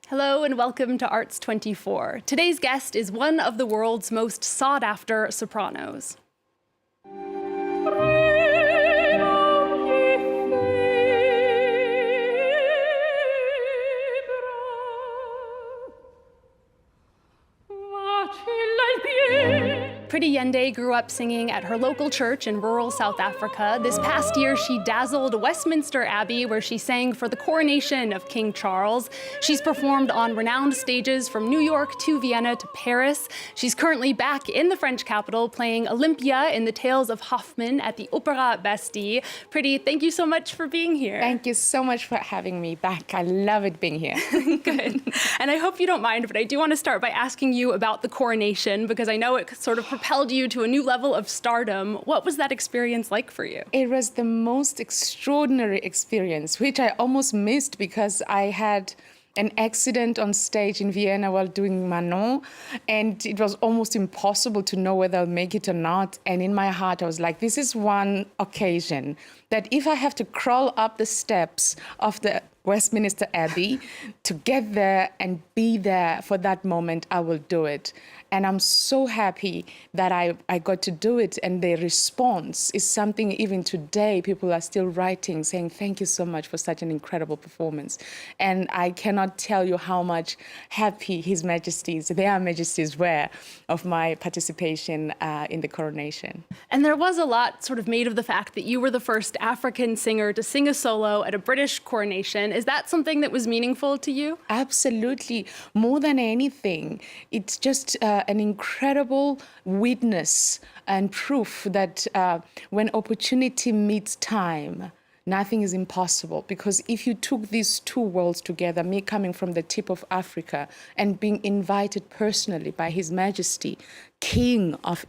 Hello and welcome to Arts 24. Today's guest is one of the world's most sought-after sopranos. Pretty Yende grew up singing at her local church in rural South Africa. This past year, she dazzled Westminster Abbey, where she sang for the coronation of King Charles. She's performed on renowned stages from New York to Vienna to Paris. She's currently back in the French capital playing Olympia in the Tales of Hoffman at the Opéra Bastille. Pretty, thank you so much for being here. Thank you so much for having me back. I love it being here. Good. And I hope you don't mind, but I do want to start by asking you about the coronation, because I know it sort of propelled you to a new level of stardom. What was that experience like for you? It was the most extraordinary experience, which I almost missed because I had an accident on stage in Vienna while doing Manon, and it was almost impossible to know whether I'll make it or not. And in my heart, I was like, this is one occasion that if I have to crawl up the steps of the Westminster Abbey to get there and be there for that moment, I will do it. And I'm so happy that I got to do it. And the response is something even today, people are still writing, saying, thank you so much for such an incredible performance. And I cannot tell you how much happy His Majesties, their Majesties were of my participation in the coronation. And there was a lot sort of made of the fact that you were the first African singer to sing a solo at a British coronation. Is that something that was meaningful to you? Absolutely. More than anything, it's just an incredible witness and proof that when opportunity meets time, nothing is impossible. Because if you took these two worlds together, me coming from the tip of Africa and being invited personally by His Majesty, King of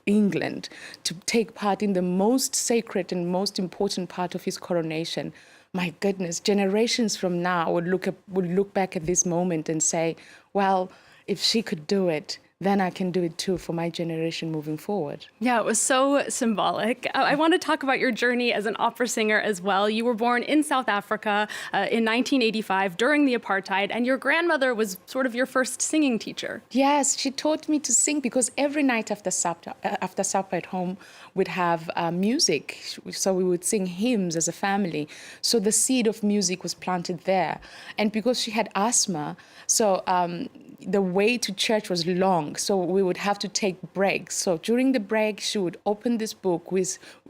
England, to take part in the most sacred and most important part of his coronation, my goodness, generations from now would look back at this moment and say, well, if she could do it, then I can do it too for my generation moving forward. Yeah, it was so symbolic. I want to talk about your journey as an opera singer as well. You were born in South Africa in 1985 during the apartheid, and your grandmother was sort of your first singing teacher. Yes, she taught me to sing because every night after supper at home, we'd have music. So we would sing hymns as a family. So the seed of music was planted there. And because she had asthma, so the way to church was long, so we would have to take breaks. So during the break, she would open this book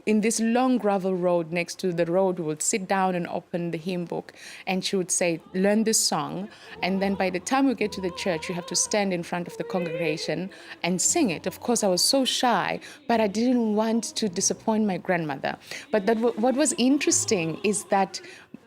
in this long gravel road next to the road. We would sit down and open the hymn book, and she would say, learn this song. And then by the time we get to the church, you have to stand in front of the congregation and sing it. Of course, I was so shy, but I didn't want to disappoint my grandmother. But what was interesting is that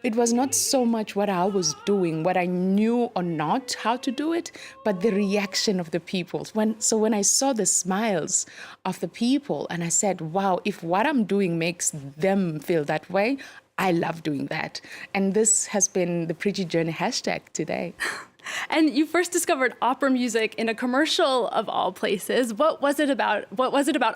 it was not so much what I was doing, what I knew or not how to do it, but the reaction of the people. So when I saw the smiles of the people and I said, wow, if what I'm doing makes them feel that way, I love doing that. And this has been the Pretty Journey hashtag today. And you first discovered opera music in a commercial of all places. What was it about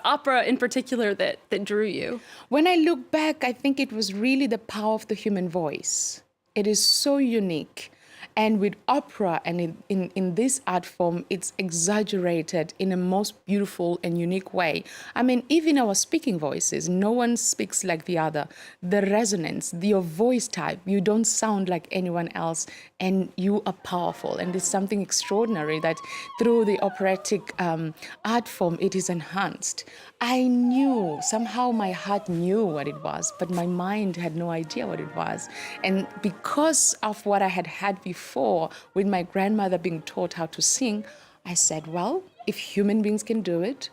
opera in particular that drew you? When I look back, I think it was really the power of the human voice. It is so unique. And with opera and in this art form, it's exaggerated in a most beautiful and unique way. I mean, even our speaking voices, no one speaks like the other. The resonance, your voice type, you don't sound like anyone else, and you are powerful. And it's something extraordinary that through the operatic art form, it is enhanced. I knew, somehow my heart knew what it was, but my mind had no idea what it was. And because of what I had before, with my grandmother being taught how to sing, I said, well, if human beings can do it,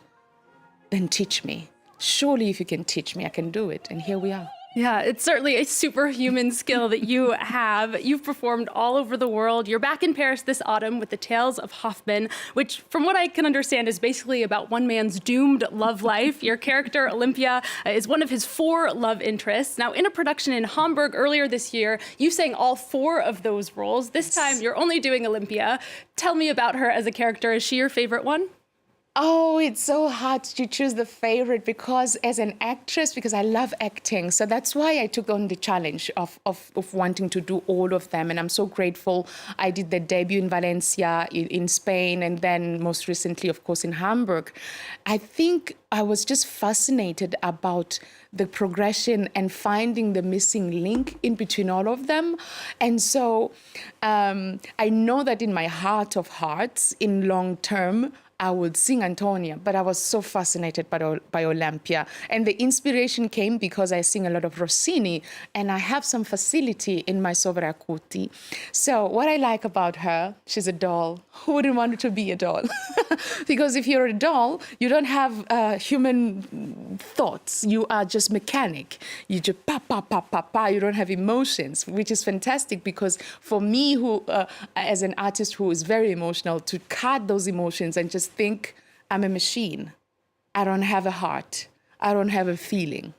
then teach me. Surely if you can teach me, I can do it. And here we are. Yeah, it's certainly a superhuman skill that you have. You've performed all over the world. You're back in Paris this autumn with the Tales of Hoffman, which, from what I can understand, is basically about one man's doomed love life. Your character, Olympia, is one of his 4 love interests. Now, in a production in Hamburg earlier this year, you sang all 4 of those roles. This time, you're only doing Olympia. Tell me about her as a character. Is she your favorite one? Oh, it's so hard to choose the favorite because as an actress, because I love acting. So that's why I took on the challenge of wanting to do all of them. And I'm so grateful. I did the debut in Valencia, in Spain, and then most recently, of course, in Hamburg. I think I was just fascinated about the progression and finding the missing link in between all of them. And so I know that in my heart of hearts, in long term, I would sing Antonia, but I was so fascinated by Olympia. And the inspiration came because I sing a lot of Rossini, and I have some facility in my sovracuti. So what I like about her, she's a doll. Who wouldn't want to be a doll? Because if you're a doll, you don't have human thoughts. You are just mechanic. You just pa, pa, pa, pa, pa. You don't have emotions, which is fantastic because for me, who as an artist who is very emotional, to cut those emotions and just think I'm a machine. I don't have a heart. I don't have a feeling.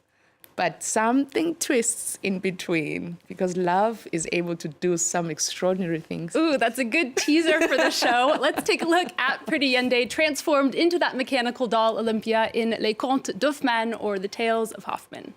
But something twists in between because love is able to do some extraordinary things. Ooh, that's a good teaser for the show. Let's take a look at Pretty Yende, transformed into that mechanical doll Olympia in Les Contes d'Hoffman, or the Tales of Hoffman.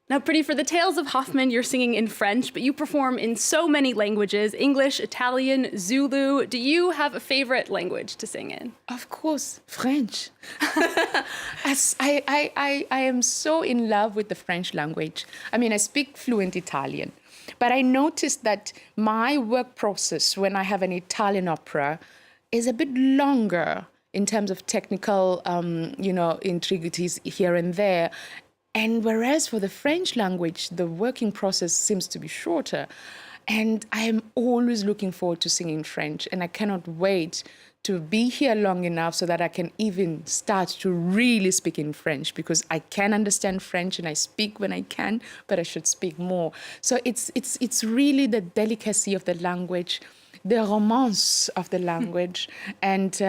Now, Pretty, for the Tales of Hoffman, you're singing in French, but you perform in so many languages: English, Italian, Zulu. Do you have a favorite language to sing in? Of course, French. I am so in love with the French language. I mean, I speak fluent Italian, but I noticed that my work process when I have an Italian opera is a bit longer in terms of technical, intricacies here and there. And whereas for the French language, the working process seems to be shorter. And I am always looking forward to singing French. And I cannot wait to be here long enough so that I can even start to really speak in French, because I can understand French and I speak when I can, but I should speak more. So it's really the delicacy of the language, the romance of the language, and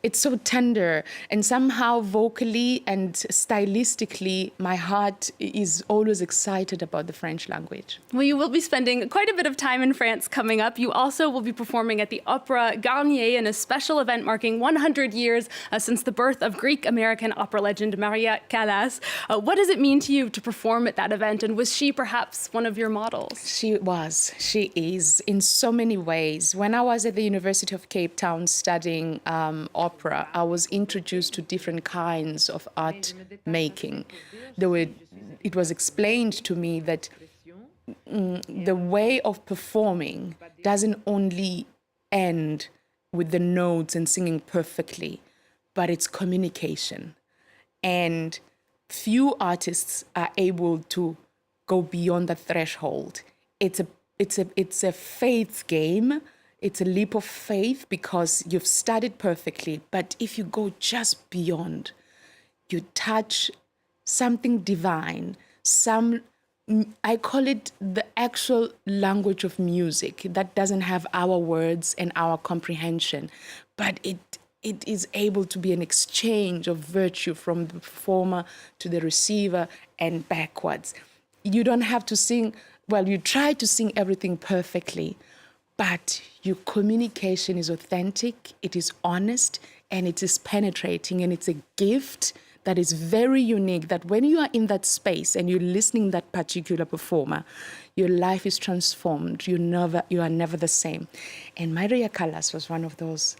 it's so tender. And somehow vocally and stylistically, my heart is always excited about the French language. Well, you will be spending quite a bit of time in France coming up. You also will be performing at the Opéra Garnier in a special event marking 100 years since the birth of Greek-American opera legend Maria Callas. What does it mean to you to perform at that event? And was she perhaps one of your models? She is, in so many ways. When I was at the University of Cape Town studying opera, I was introduced to different kinds of art making. It was explained to me that the way of performing doesn't only end with the notes and singing perfectly, but it's communication. And few artists are able to go beyond the threshold. It's a faith game. It's a leap of faith because you've studied perfectly. But if you go just beyond, you touch something divine, I call it the actual language of music that doesn't have our words and our comprehension, but it is able to be an exchange of virtue from the performer to the receiver and backwards. You don't have to sing, well, you try to sing everything perfectly, but your communication is authentic, it is honest, and it is penetrating, and it's a gift that is very unique, that when you are in that space and you're listening to that particular performer, your life is transformed. You are never the same. And Maria Callas was one of those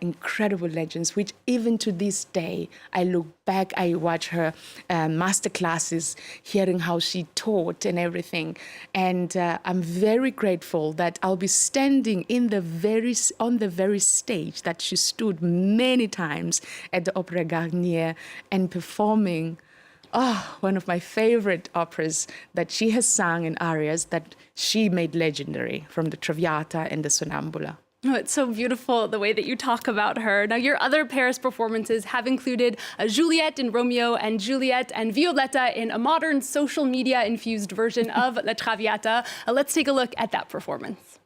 incredible legends, which even to this day, I look back, I watch her master classes, hearing how she taught and everything. And I'm very grateful that I'll be standing on the very stage that she stood many times at the Opéra Garnier and performing one of my favorite operas that she has sung in arias that she made legendary, from the Traviata and the Sonnambula. Oh, it's so beautiful the way that you talk about her. Now, your other Paris performances have included Juliette in Romeo and Juliet and Violetta in a modern social media-infused version of La Traviata. Let's take a look at that performance.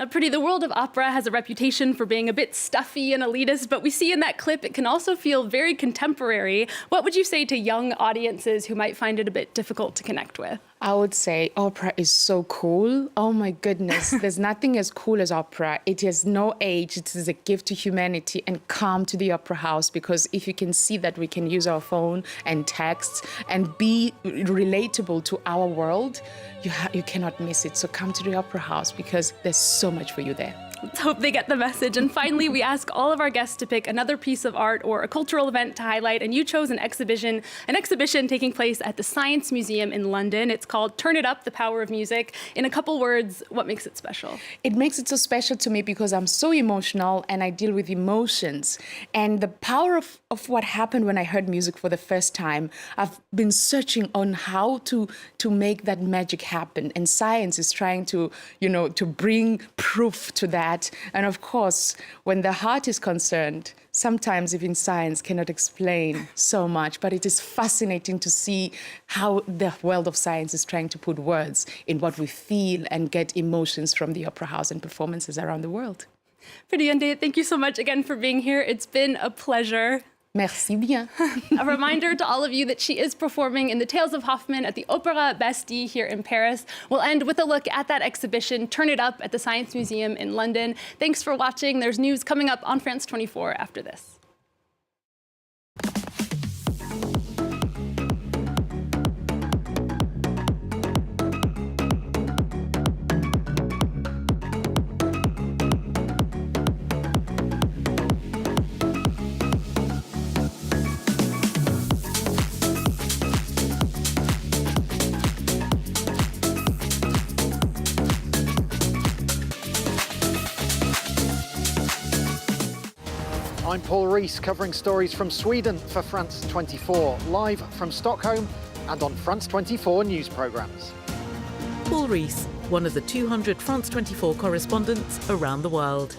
Pretty, the world of opera has a reputation for being a bit stuffy and elitist, but we see in that clip it can also feel very contemporary. What would you say to young audiences who might find it a bit difficult to connect with? I would say opera is so cool. Oh my goodness, there's nothing as cool as opera. It has no age. It is a gift to humanity, and come to the opera house, because if you can see that we can use our phone and text and be relatable to our world, you cannot miss it. So come to the opera house, because there's so much for you there. Let's hope they get the message. And finally, we ask all of our guests to pick another piece of art or a cultural event to highlight, and you chose an exhibition taking place at the Science Museum in London. It's called Turn It Up, The Power of Music. In a couple words, what makes it special? It makes it so special to me because I'm so emotional and I deal with emotions. And the power of what happened when I heard music for the first time, I've been searching on how to make that magic happen. And science is trying to bring proof to that. And of course, when the heart is concerned, sometimes even science cannot explain so much, but it is fascinating to see how the world of science is trying to put words in what we feel and get emotions from the opera house and performances around the world. Pretty Yende, thank you so much again for being here. It's been a pleasure. Merci bien. A reminder to all of you that she is performing in the Tales of Hoffman at the Opéra Bastille here in Paris. We'll end with a look at that exhibition, Turn It Up, at the Science Museum in London. Thanks for watching. There's news coming up on France 24 after this. I'm Paul Rees, covering stories from Sweden for France 24, live from Stockholm and on France 24 news programmes. Paul Rees, one of the 200 France 24 correspondents around the world.